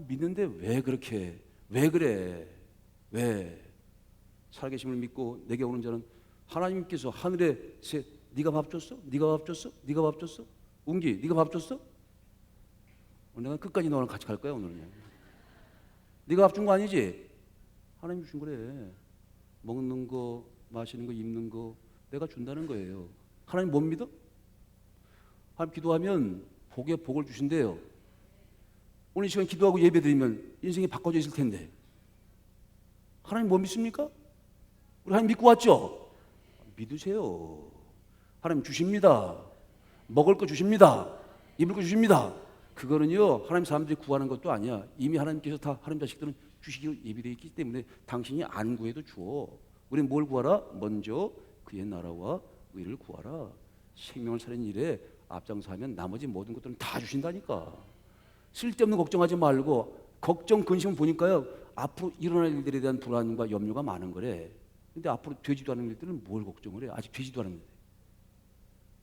믿는데 왜 그렇게, 왜 그래? 왜? 살아계심을 믿고 내게 오는 자는, 하나님께서 하늘의 새, 네가 밥 줬어? 네가 밥 줬어? 네가 밥 줬어? 웅기, 네가 밥 줬어? 내가 끝까지 너랑 같이 갈 거야 오늘은. 네가 밥 준 거 아니지? 하나님이 준 거래. 먹는 거, 마시는 거, 입는 거 내가 준다는 거예요. 하나님 못 믿어? 하나님 기도하면 복에 복을 주신대요. 오늘 이 시간 기도하고 예배드리면 인생이 바꿔져 있을 텐데, 하나님 못 믿습니까? 우리 하나님 믿고 왔죠? 믿으세요. 하나님 주십니다. 먹을 거 주십니다. 입을 거 주십니다. 그거는요, 하나님 사람들이 구하는 것도 아니야. 이미 하나님께서 다 하나님 자식들은 주시기로 예비되어 있기 때문에 당신이 안 구해도 줘. 우리는 뭘 구하라? 먼저 그의 나라와 의를 구하라. 생명을 살리는 일에 앞장서면 나머지 모든 것들은 다 주신다니까. 쓸데없는 걱정하지 말고, 걱정, 근심을 보니까요, 앞으로 일어날 일들에 대한 불안과 염려가 많은 거래. 근데 앞으로 되지도 않은 일들은 뭘 걱정을 해? 아직 되지도 않은 일들.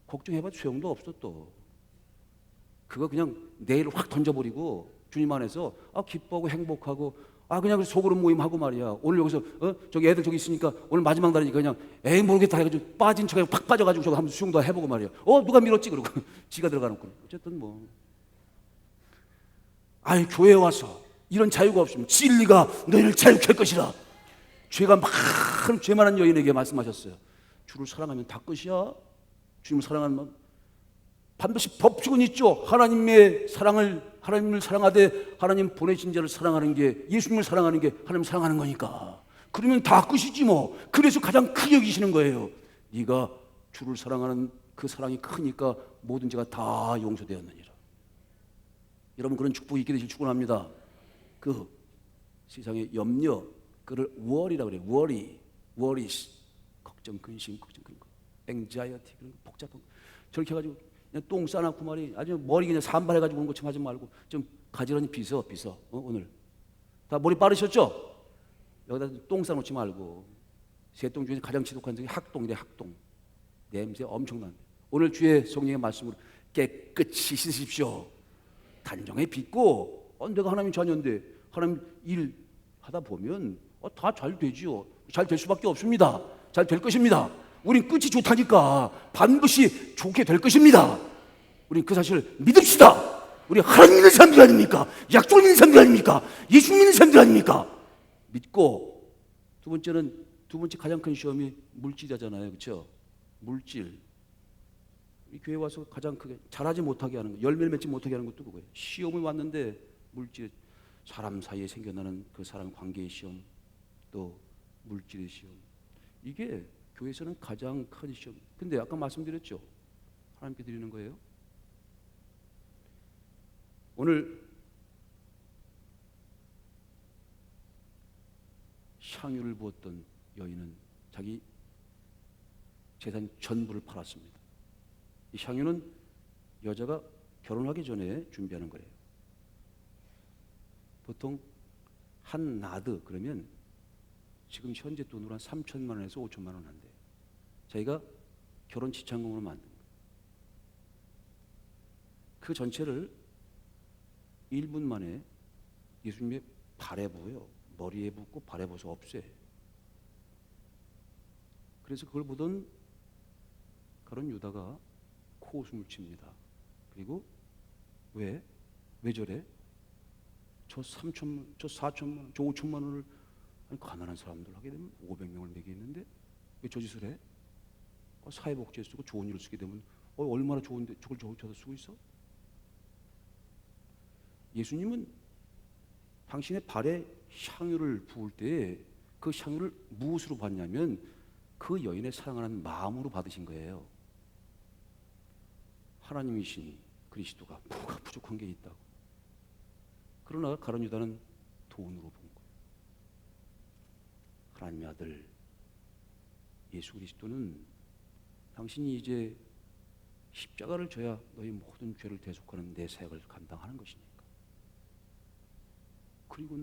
걱정해봐도 소용도 없어. 또 그거 그냥 내일 확 던져버리고 주님 안에서 기뻐하고 행복하고, 그냥 속으로 모임하고 말이야. 오늘 여기서 저기 애들 저기 있으니까 오늘 마지막 날이니까 그냥 에이 모르겠다 해가지고 빠진 척에 팍 빠져가지고 저거 한번 수영도 해보고 말이야. 누가 밀었지? 그러고 지가 들어가 놓고. 어쨌든 뭐, 교회에 와서 이런 자유가 없으면 진리가 너희를 자유케 할 것이라. 죄가 많은, 죄 많은 여인에게 말씀하셨어요. 주를 사랑하면 다 끝이야. 주님을 사랑하면 반드시 법칙은 있죠. 하나님의 사랑을, 하나님을 사랑하되 하나님 보내신 자를 사랑하는 게, 예수님을 사랑하는 게 하나님을 사랑하는 거니까. 그러면 다 끝이지 뭐. 그래서 가장 크게 여기시는 거예요. 네가 주를 사랑하는 그 사랑이 크니까 모든 죄가 다 용서되었느니라. 여러분, 그런 축복이 있게 되실 축원합니다. 그 세상의 염려, 그를 worry라고 그래요. worries, 걱정, 근심, anxiety, 복잡한 거. 저렇게 해가지고 그냥 똥 싸놓고 말이, 아주 머리 그냥 산발해가지고 오는 것처럼 하지 말고 좀 가지런히 빗어. 오늘 다 머리 빠르셨죠? 여기다 똥 싸놓지 말고. 새똥 중에 가장 지독한 게 학똥이래. 학똥 냄새 엄청난데, 오늘 주의 성령의 말씀으로 깨끗이 씻으십시오. 단정히 빗고, 내가 하나님 자녀인데 하나님 일 하다 보면 다 잘 되지요. 잘 될 수밖에 없습니다. 잘 될 것입니다. 우린 끝이 좋다니까 반드시 좋게 될 것입니다. 우린 그 사실을 믿읍시다. 우리 하나님 믿는 사람들 아닙니까? 약속을 믿는 사람들 아닙니까? 예수 믿는 사람들 아닙니까? 믿고, 두 번째 가장 큰 시험이 물질이잖아요. 그렇죠? 물질. 이 교회 와서 가장 크게 잘하지 못하게 하는 거, 열매를 맺지 못하게 하는 것도 그거예요. 시험이 왔는데, 물질, 사람 사이에 생겨나는 그 사람 관계의 시험, 또 물질의 시험, 이게 교회에서는 가장 큰 시험. 근데 아까 말씀드렸죠, 하나님께 드리는 거예요. 오늘 향유를 부었던 여인은 자기 재산 전부를 팔았습니다. 이 향유는 여자가 결혼하기 전에 준비하는 거예요. 보통 한 나드 그러면 지금 현재 돈으로 한 3천만 원에서 5천만 원 한대. 자기가 결혼 지참금으로 만든 거예요. 그 전체를 1분 만에 예수님의 발에 부어요. 머리에 붓고 발에 부어서 없애. 그래서 그걸 보던 가론 유다가 코웃음을 칩니다. 그리고 왜 저래? 저 3천만, 저 4천만 원, 저 5천만 원을 가난한 사람들 하게 되면 500명을 먹이는데 왜 저 짓을 해? 사회복지에 쓰고 좋은 일을 쓰게 되면 얼마나 좋은데 저걸 저기다 쓰고 있어? 예수님은 당신의 발에 향유를 부을 때 그 향유를 무엇으로 받냐면 그 여인의 사랑하는 마음으로 받으신 거예요. 하나님이신 그 그리스도가 뭐가 부족한 게 있다고. 그러나 가룟 유다는 돈으로 본 거예요. 하나님의 아들 예수 그리스도는 당신이 이제 십자가를 져야 너희 모든 죄를 대속하는 내 사역을 감당하는 것이니까. 그리고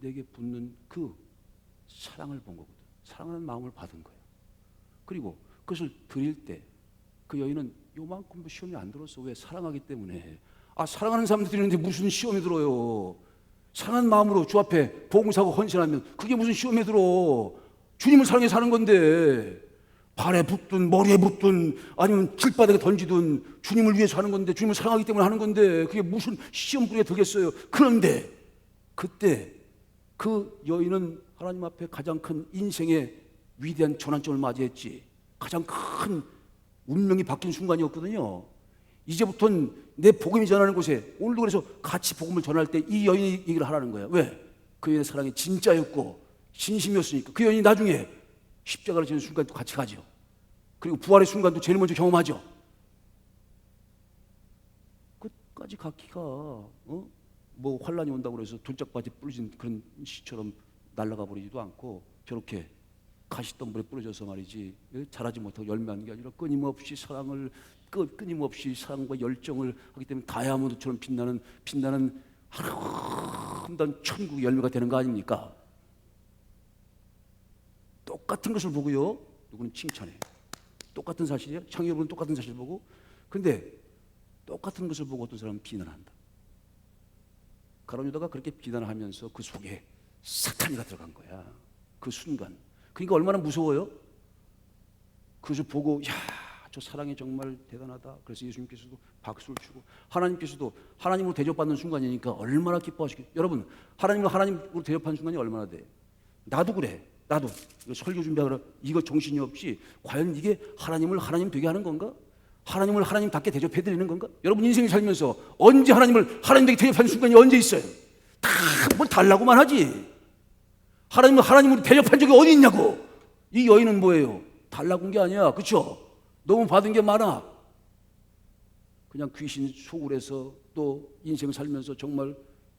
내게 붙는 그 사랑을 본 거거든. 사랑하는 마음을 받은 거야. 그리고 그것을 드릴 때 그 여인은 요만큼도 시험이 안 들었어. 왜? 사랑하기 때문에. 사랑하는 사람들 드리는데 무슨 시험이 들어요? 사랑하는 마음으로 주 앞에 복음사고 헌신하면 그게 무슨 시험에 들어? 주님을 사랑해 사는 건데, 발에 붙든 머리에 붙든 아니면 길바닥에 던지든 주님을 위해서 하는 건데, 주님을 사랑하기 때문에 하는 건데 그게 무슨 시험꾼에 들겠어요? 그런데 그때 그 여인은 하나님 앞에 가장 큰 인생의 위대한 전환점을 맞이했지. 가장 큰 운명이 바뀐 순간이었거든요. 이제부터는 내 복음이 전하는 곳에, 오늘도 그래서 같이 복음을 전할 때 이 여인이 얘기를 하라는 거야. 왜? 그 여인의 사랑이 진짜였고 진심이었으니까. 그 여인이 나중에 십자가를 지는 순간도 같이 가죠. 그리고 부활의 순간도 제일 먼저 경험하죠. 끝까지 가기가 뭐 환란이 온다고 해서 돈짝바지 부러진 그런 시처럼 날아가 버리지도 않고 저렇게 가시덤불에 부러져서 말이지 자라지 못하고 열매하는 게 아니라 끊임없이 사랑과 열정을 하기 때문에 다이아몬드처럼 빛나는 아름다운 천국의 열매가 되는 거 아닙니까? 똑같은 것을 보고요, 누구는 칭찬해. 똑같은 사실이에요. 청해 여러분 똑같은 사실을 보고, 근데 똑같은 것을 보고 어떤 사람은 비난한다. 가룟 유다가 그렇게 비난하면서 그 속에 사탄이가 들어간 거야. 그 순간. 그러니까 얼마나 무서워요? 그것을 보고 저 사랑이 정말 대단하다. 그래서 예수님께서도 박수를 치고, 하나님께서도 하나님으로 대접받는 순간이니까 얼마나 기뻐하시겠어요. 여러분, 하나님으로 대접하는 순간이 얼마나 돼? 나도 그래. 나도 이거 설교 준비하느라 이거 정신이 없이 과연 이게 하나님을 하나님 되게 하는 건가? 하나님을 하나님답게 대접해드리는 건가? 여러분 인생을 살면서 언제 하나님을 하나님되게 대접하는 순간이 언제 있어요? 다 뭘 달라고만 하지. 하나님을 하나님으로 대접한 적이 어디 있냐고. 이 여인은 뭐예요? 달라고 한 게 아니야. 그렇죠? 너무 받은 게 많아. 그냥 귀신 소굴에서 또 인생 살면서 정말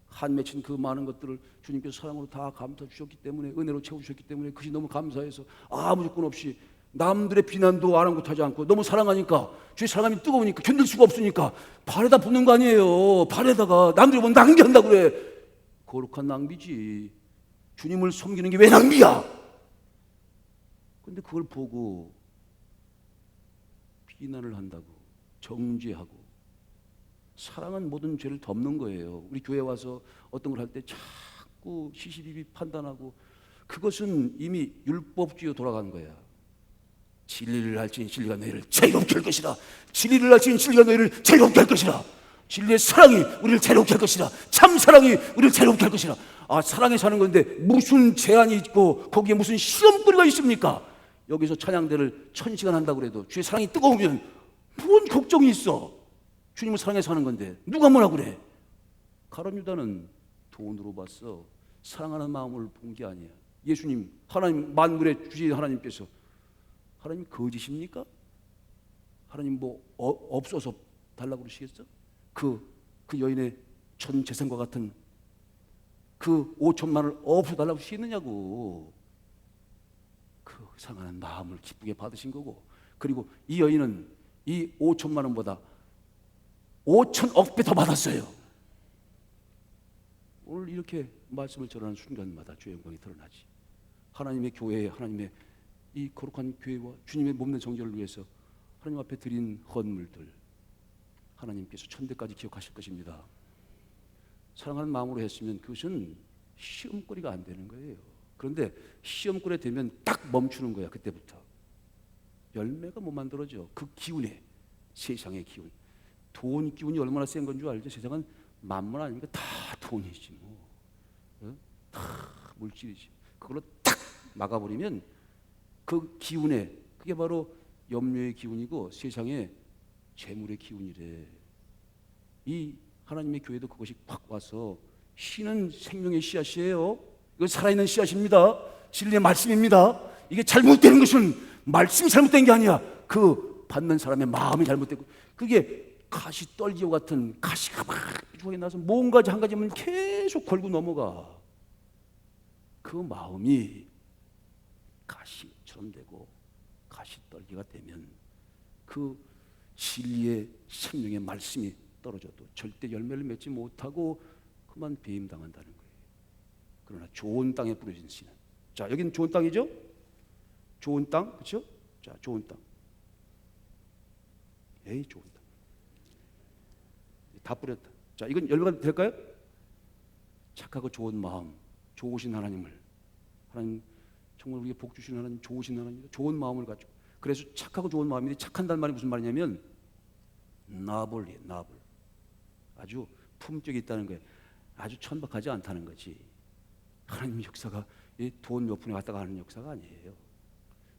한 맺힌 그 많은 것들을 주님께서 사랑으로 다 감싸 주셨기 때문에, 은혜로 채워주셨기 때문에 그것이 너무 감사해서 아무 조건 없이 남들의 비난도 아랑곳하지 않고 너무 사랑하니까, 주의 사랑함이 뜨거우니까 견딜 수가 없으니까 발에다 붓는 거 아니에요. 발에다가 남들이 보면 낭비한다고 그래. 거룩한 낭비지. 주님을 섬기는 게 왜 낭비야? 근데 그걸 보고 비난을 한다고, 정죄하고. 사랑은 모든 죄를 덮는 거예요. 우리 교회 와서 어떤 걸 할 때 자꾸 시시비비 판단하고, 그것은 이미 율법주의로 돌아간 거야. 진리를 알지니 진리가 너희를 자유롭게 할 것이라. 진리를 알지니 진리가 너희를 자유롭게 할 것이라. 진리의 사랑이 우리를 자유롭게 할 것이라. 참 사랑이 우리를 자유롭게 할 것이라. 사랑에 사는 건데 무슨 제한이 있고 거기에 무슨 시험거리가 있습니까? 여기서 찬양대를 1000시간 한다고 그래도 주의 사랑이 뜨거우면 뭔 걱정이 있어? 주님을 사랑해 사는 건데 누가 뭐라 그래? 가룟 유다는 돈으로 봤어. 사랑하는 마음을 본 게 아니야. 예수님, 하나님, 만물의 주신 하나님께서, 하나님 거짓입니까? 하나님 뭐 없어서 달라고 그러시겠어? 그 여인의 전 재산과 같은 그 5천만을 없어 달라고 하시겠느냐고. 그 상하는 마음을 기쁘게 받으신 거고, 그리고 이 여인은 이 5천만 원보다 5천억 배 더 받았어요. 오늘 이렇게 말씀을 전하는 순간마다 주의 영광이 드러나지. 하나님의 교회, 하나님의 이 거룩한 교회와 주님의 몸된 정결을 위해서 하나님 앞에 드린 헌물들, 하나님께서 천대까지 기억하실 것입니다. 사랑하는 마음으로 했으면 그것은 시험거리가 안 되는 거예요. 그런데 시험거리가 되면 딱 멈추는 거야. 그때부터 열매가 못 만들어져. 그 기운에, 세상의 기운, 돈 기운이 얼마나 센 건 줄 알죠? 세상은 만물 아닙니까? 다 돈이지 뭐. 다 물질이지. 그걸로 딱 막아버리면 그 기운에, 그게 바로 염려의 기운이고 세상의 재물의 기운이래. 이 하나님의 교회도 그것이 확 와서, 씨는 생명의 씨앗이에요. 이거 살아있는 씨앗입니다. 진리의 말씀입니다. 이게 잘못되는 것은 말씀이 잘못된 게 아니야. 그 받는 사람의 마음이 잘못되고, 그게 가시 떨기와 같은 가시가 막 뾰족하게 나서 뭔가 한 가지만 계속 걸고 넘어가. 그 마음이 가시처럼 되고 가시 떨기가 되면 그 진리의 생명의 말씀이 떨어져도 절대 열매를 맺지 못하고 그만 배임당한다는 거예요. 그러나 좋은 땅에 뿌려진 씨는, 자, 여기는 좋은 땅이죠? 좋은 땅, 그렇죠? 자, 좋은 땅. 에이, 좋은 땅. 다 뿌렸다. 자, 이건 열매가 될까요? 착하고 좋은 마음, 좋으신 하나님을, 하나님 정말 우리에게 복 주시는 하나님, 좋으신 하나님, 좋은 마음을 가지고. 그래서 착하고 좋은 마음인데, 착한다는 말이 무슨 말이냐면 나벌이에요. 나벌. 아주 품격이 있다는 거예요. 아주 천박하지 않다는 거지. 하나님의 역사가 돈 몇 푼에 갔다가 하는 역사가 아니에요.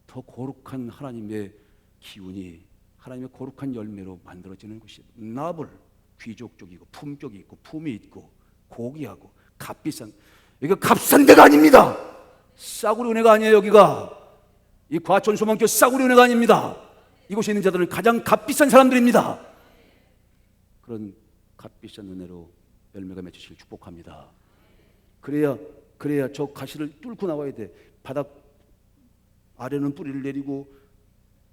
더 거룩한 하나님의 기운이 하나님의 거룩한 열매로 만들어지는 것이에요. 나벌, 귀족적이고 품격이 있고 품이 있고 고귀하고 값비싼, 여기가 값싼 데가 아닙니다. 싸구려 은혜가 아니에요. 여기가 이 과천소망교 싸구려 은혜가 아닙니다. 이곳에 있는 자들은 가장 값비싼 사람들입니다. 그런 값비싼 은혜로 열매가 맺히시길 축복합니다. 그래야 저 가시를 뚫고 나와야 돼. 바닥 아래는 뿌리를 내리고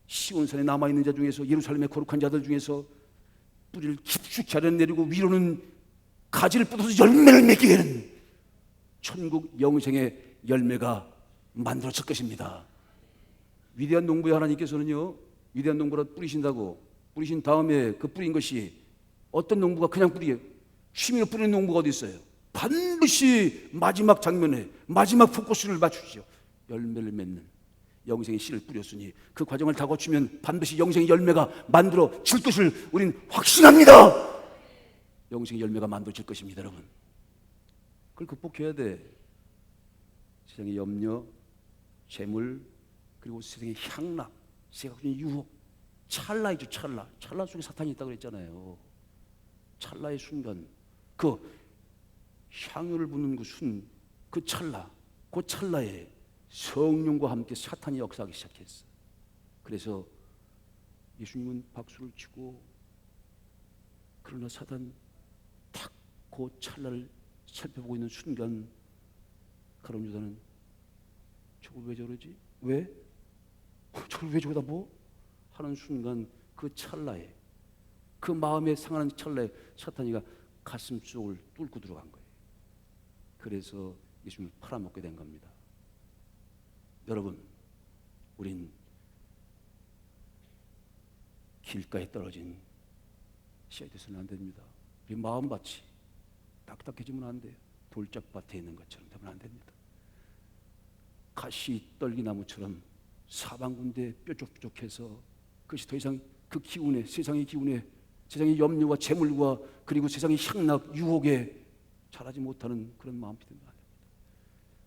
시온산에 남아있는 자 중에서, 예루살렘의 거룩한 자들 중에서 뿌리를 깊숙이 아래는 내리고 위로는 가지를 뻗어서 열매를 맺게 되는 천국 영생의 열매가 만들어질 것입니다. 위대한 농부의 하나님께서는요, 위대한 농부라 뿌리신다고, 뿌리신 다음에 그 뿌린 것이, 어떤 농부가 그냥 뿌리게 취미로 뿌리는 농부가 어디 있어요? 반드시 마지막 장면에 마지막 포커스를 맞추시죠. 열매를 맺는 영생의 씨를 뿌렸으니 그 과정을 다 거치면 반드시 영생의 열매가 만들어질 것을 우린 확신합니다. 영생의 열매가 만들어질 것입니다. 여러분, 그걸 극복해야 돼. 세상의 염려, 재물, 그리고 세상의 향락, 세상의 유혹, 찰나이죠. 찰나 속에 사탄이 있다고 그랬잖아요. 찰나의 순간, 그 향유를 붓는 그 찰나, 그 찰나에 성령과 함께 사탄이 역사하기 시작했어. 그래서 예수님은 박수를 치고, 그러나 사탄 딱 그 찰나를 살펴보고 있는 순간 가룟 유다는 저걸 왜 저러지? 왜? 저걸 왜 저러다 뭐? 하는 순간 그 찰나에, 그 마음에 상하는 찰나에 사탄이가 가슴 속을 뚫고 들어간 거예요. 그래서 예수님을 팔아먹게 된 겁니다. 여러분, 우린 길가에 떨어진 씨앗이 되서는 안 됩니다. 우리 마음밭이 딱딱해지면 안 돼요. 돌짝밭에 있는 것처럼 되면 안 됩니다. 가시 떨기나무처럼 사방군데 뾰족뾰족해서 그것이 더 이상 그 기운에, 세상의 기운에, 세상의 염려와 재물과 그리고 세상의 향락, 유혹에 자라지 못하는 그런 마음이 되면 안 됩니다.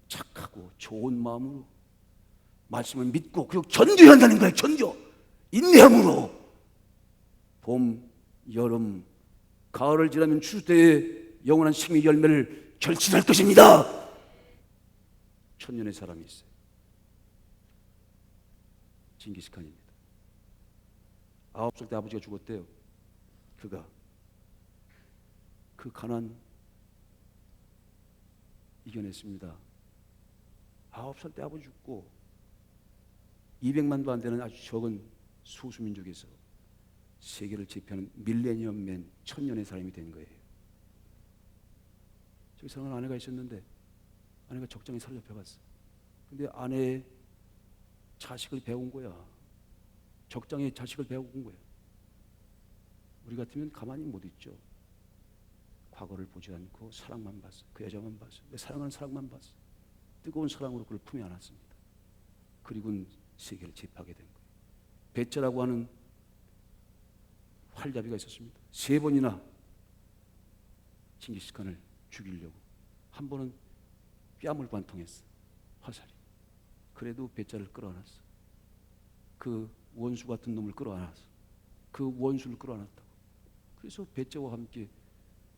착하고 좋은 마음으로 말씀을 믿고 그리고 견뎌야 한다는 거예요. 견뎌. 인내함으로 봄, 여름, 가을을 지나면 추수 때에 영원한 생명의 열매를 결실할 것입니다. 천년의 사람이 있어요. 징기스칸입니다. 9살 때 아버지가 죽었대요. 그가 그 가난 이겨냈습니다. 9살 때 아버지 죽고 200만도 안 되는 아주 적은 소수민족에서 세계를 지배하는 밀레니엄맨, 천년의 사람이 된 거예요. 저기 사랑하는 아내가 있었는데 아내가 적장에 사로잡혀갔어. 근데 아내의 자식을 배운 거야. 적장의 자식을 배운 거야. 우리 같으면 가만히 못 있죠. 과거를 보지 않고 사랑만 봤어. 그 여자만 봤어. 내 사랑하는 사랑만 봤어. 뜨거운 사랑으로 그를 품에 안았습니다. 그리고는 세계를 지배하게 된 거예요. 베짜라고 하는 활잡이가 있었습니다. 3번이나 징기스칸을 죽이려고. 한 번은 뺨을 관통했어. 화살이. 그래도 베짜를 끌어안았어. 그 원수 같은 놈을 끌어안았어. 그 원수를 끌어안았다고. 그래서 베짜와 함께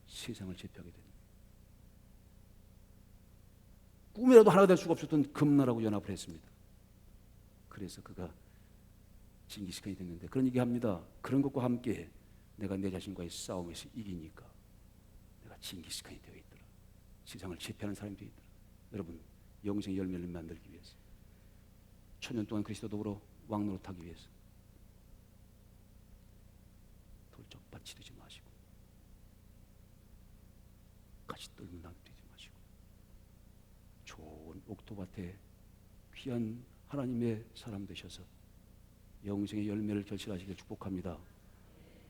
세상을 제패하게 되는 거예요. 꿈이라도 하나가 될 수가 없었던 금나라하고 연합을 했습니다. 그래서 그가 징기스칸이 됐는데 그런 얘기합니다. 그런 것과 함께 내가 내 자신과의 싸움에서 이기니까 내가 징기스칸이 되어 있더라. 세상을 제패하는 사람이 되어 있더라. 여러분, 영생의 열매를 만들기 위해서, 천년 동안 그리스도 더불어 왕노릇하기 위해서 돌적밭이 되지 마시고 가시 뚫는 나무 되지 마시고 좋은 옥토밭에 귀한 하나님의 사람 되셔서 영생의 열매를 결실하시길 축복합니다.